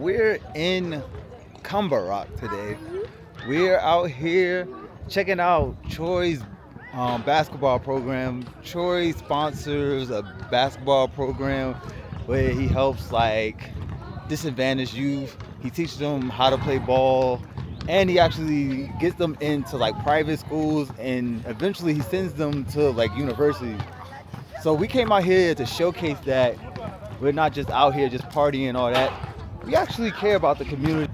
we're in Rock today. We're out here checking out Troy's basketball program. Troy sponsors a basketball program where he helps like disadvantaged youth. He teaches them how to play ball, and he actually gets them into like private schools, and eventually he sends them to like universities. So we came out here to showcase that we're not just out here just partying and all that. We actually care about the community.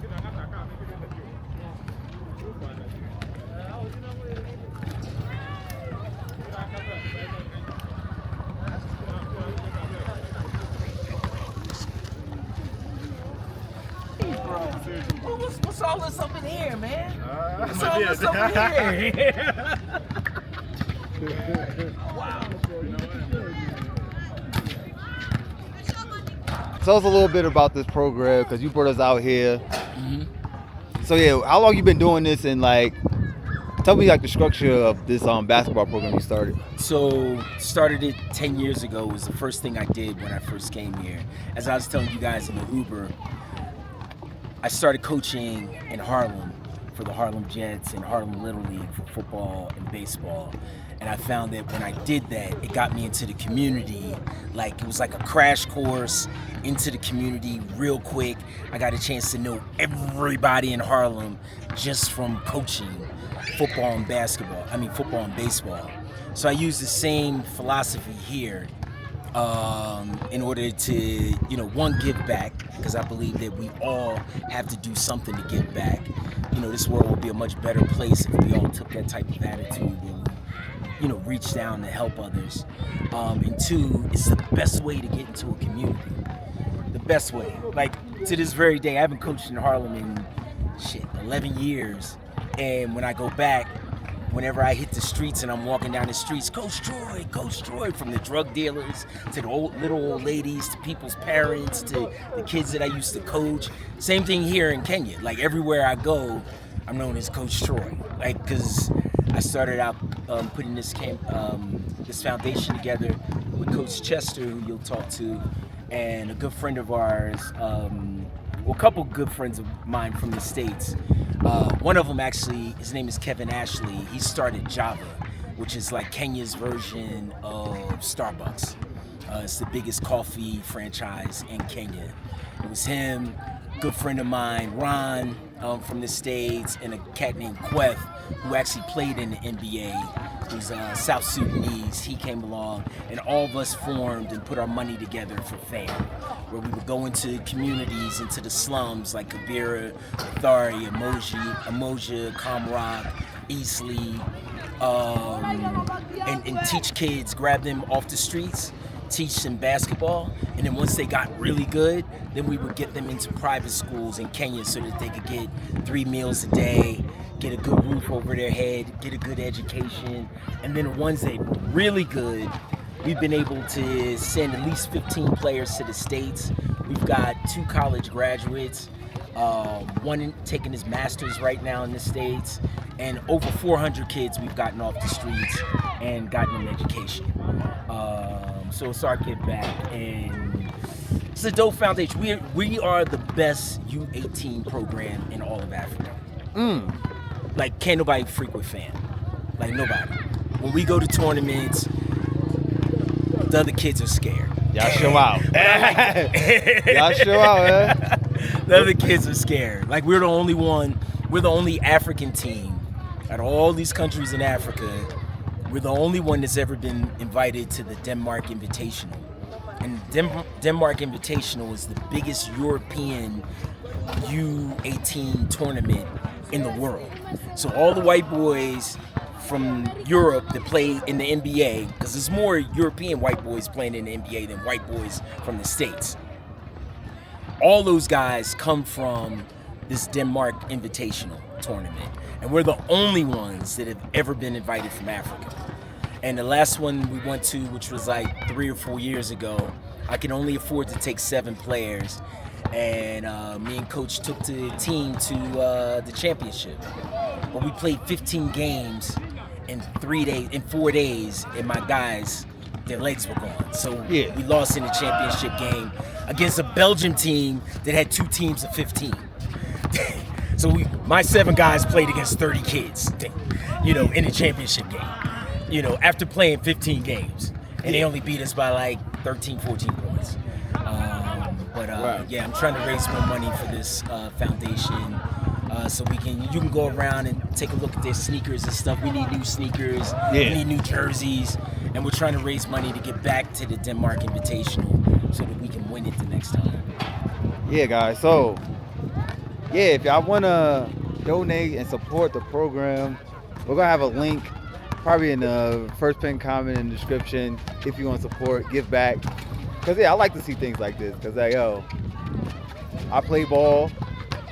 What's all this up in here, man? What's all this up in here? Wow. Tell us a little bit about this program because you brought us out here. So yeah, how long you been doing this, and like tell me like the structure of this basketball program you started. So started it 10 years ago. It was the first thing I did when I first came here. As I was telling you guys in the Uber, I started coaching in Harlem for the Harlem Jets and Harlem Little League for football and baseball. And I found that when I did that, it got me into the community. Like it was like a crash course into the community real quick. I got a chance to know everybody in Harlem just from coaching football and baseball. So I use the same philosophy here in order to, one, give back, because I believe that we all have to do something to give back. This world would be a much better place if we all took that type of attitude and reach down to help others. And two, it's the best way to get into a community. The best way. Like, to this very day, I haven't coached in Harlem in, 11 years. And when I go back, whenever I hit the streets and I'm walking down the streets, Coach Troy, from the drug dealers to the little old ladies to people's parents to the kids that I used to coach. Same thing here in Kenya. Like everywhere I go, I'm known as Coach Troy. Like, because I started out putting this foundation together with Coach Chester, who you'll talk to, and a good friend of ours, a couple good friends of mine from the States. One of them actually, his name is Kevin Ashley. He started Java, which is like Kenya's version of Starbucks. It's the biggest coffee franchise in Kenya. It was him, good friend of mine, Ron, from the States, and a cat named Queth, who actually played in the NBA, who's South Sudanese. He came along, and all of us formed and put our money together for FAM, where we would go into communities, into the slums like Kibera, Athari, Emoja, Comrock, Eastleigh, and teach kids, grab them off the streets, teach them basketball, and then once they got really good, then we would get them into private schools in Kenya so that they could get 3 meals a day, get a good roof over their head, get a good education. And then the ones that are really good, we've been able to send at least 15 players to the States. We've got 2 college graduates, one taking his master's right now in the States, and over 400 kids we've gotten off the streets and gotten them education. So it's our give back, and it's a dope foundation. We are the best U18 program in all of Africa. Like, can't nobody freak with FAM. Like, nobody. When we go to tournaments, the other kids are scared. Y'all show out. Y'all show out, man. The other kids are scared. Like, we're the only African team out of all these countries in Africa. We're the only one that's ever been invited to the Denmark Invitational. And Denmark Invitational is the biggest European U18 tournament in the world. So all the white boys from Europe that play in the NBA, because there's more European white boys playing in the NBA than white boys from the States. All those guys come from this Denmark Invitational tournament. And we're the only ones that have ever been invited from Africa. And the last one we went to, which was like 3 or 4 years ago, I could only afford to take 7 players. And me and Coach took the team to the championship. But we played 15 games in 4 days, and my guys, their legs were gone. So we lost in the championship game. against a Belgium team that had 2 teams of 15. So my 7 guys played against 30 kids, in a championship game, after playing 15 games. And they only beat us by like 13, 14 points. Yeah, I'm trying to raise more money for this foundation. So you can go around and take a look at their sneakers and stuff. We need new sneakers, we need new jerseys, and we're trying to raise money to get back to the Denmark Invitational so that we can win it the next time. Yeah, guys. So, if y'all want to donate and support the program, we're going to have a link probably in the first pinned comment in the description if you want to support, give back. Because, I like to see things like this. Because, I play ball.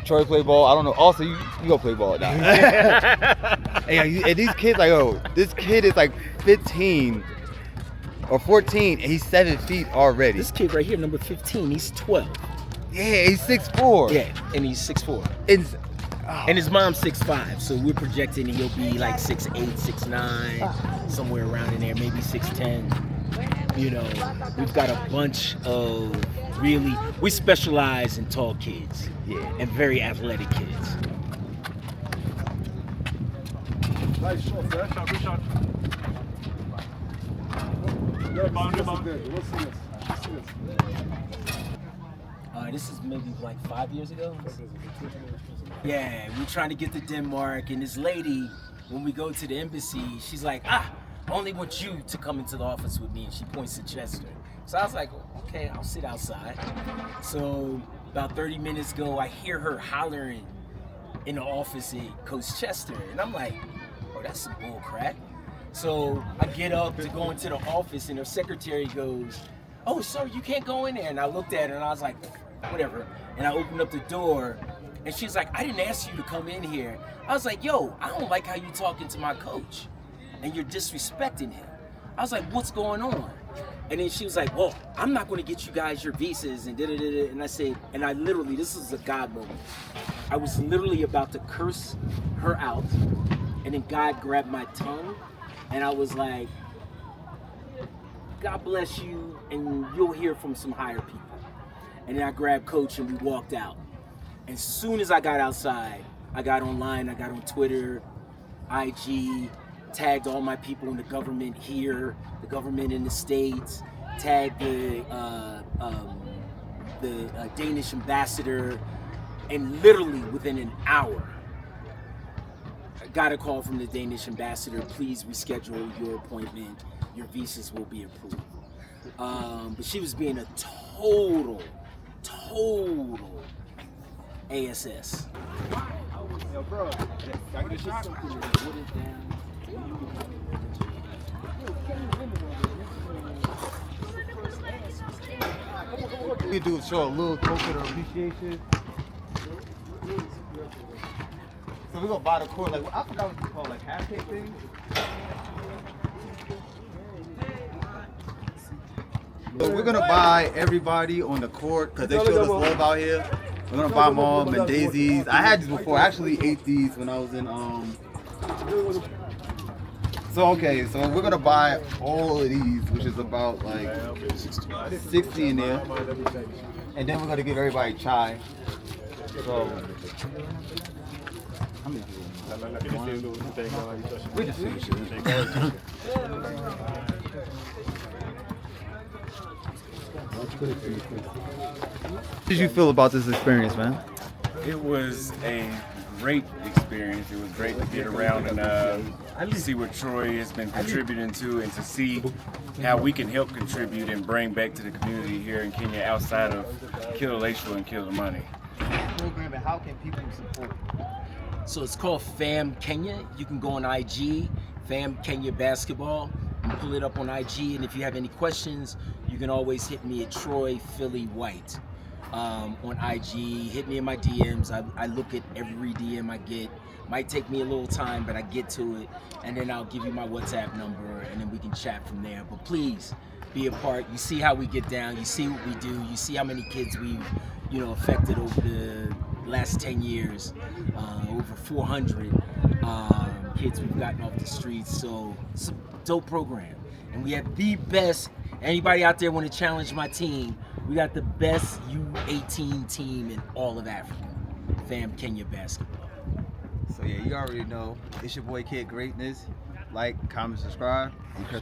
Troy play ball. I don't know. Also, you go play ball now. And these kids, this kid is like 15 or 14, and he's 7 feet already. This kid right here, number 15, he's 12. Yeah, he's 6'4". Yeah, and he's 6'4". And his mom's 6'5", so we're projecting he'll be like 6'8", 6'9", somewhere around in there, maybe 6'10". We've got a bunch of we specialize in tall kids, and very athletic kids. Nice shot, sir. Good shot. This is maybe like 5 years ago. Yeah, we're trying to get to Denmark, and this lady, when we go to the embassy, she's like, I only want you to come into the office with me, and she points to Chester. So I was like, okay, I'll sit outside. So about 30 minutes ago, I hear her hollering in the office at Coach Chester, and I'm like, oh, that's some bull crap. So I get up to go into the office, and her secretary goes, oh, sir, you can't go in there. And I looked at her, and I was like, whatever. And I opened up the door, and she's like, I didn't ask you to come in here. I was like, yo, I don't like how you talking to my coach, and you're disrespecting him. I was like, what's going on? And then she was like, well, I'm not going to get you guys your visas, and da-da-da-da. And I said, and I literally, this is a God moment. I was literally about to curse her out, and then God grabbed my tongue, and I was like, God bless you, and you'll hear from some higher people. And then I grabbed Coach, and we walked out. As soon as I got outside, I got online, I got on Twitter, IG, tagged all my people in the government here, the government in the States, tagged the Danish ambassador, and literally within an hour, I got a call from the Danish ambassador, please reschedule your appointment, your visas will be approved. But she was being a total ASS. Yo, bro, I get a shot. We do show a little token of appreciation. So we're gonna buy the court, like I forgot what it's called, like half cake thing. So we're gonna buy everybody on the court because they showed us love out here. We're gonna buy mom and daisies. I had these before. I actually ate these when I was in So we're gonna buy all of these, which is about like 60 in there, and then we're gonna give everybody chai. So how many people? We just finished it. How did you feel about this experience, man? It was a great experience. It was great to get around and see what Troy has been contributing to, and to see how we can help contribute and bring back to the community here in Kenya outside of Kill the Lakeshore and Kill the Money. Program, and how can people support? So it's called FAM Kenya. You can go on IG, FAM Kenya Basketball, and pull it up on IG. And if you have any questions, you can always hit me at Troy Philly White on IG. Hit me in my DMs. I look at every DM I get. Might take me a little time, but I get to it. And then I'll give you my WhatsApp number, and then we can chat from there. But please be a part. You see how we get down. You see what we do. You see how many kids we've, affected over the last 10 years. Over 400 kids we've gotten off the streets. So it's a dope program. And we have the best Anybody out there want to challenge my team? We got the best U18 team in all of Africa. Fam Kenya basketball. So yeah, you already know. It's your boy Kid Greatness. Like, comment, subscribe, and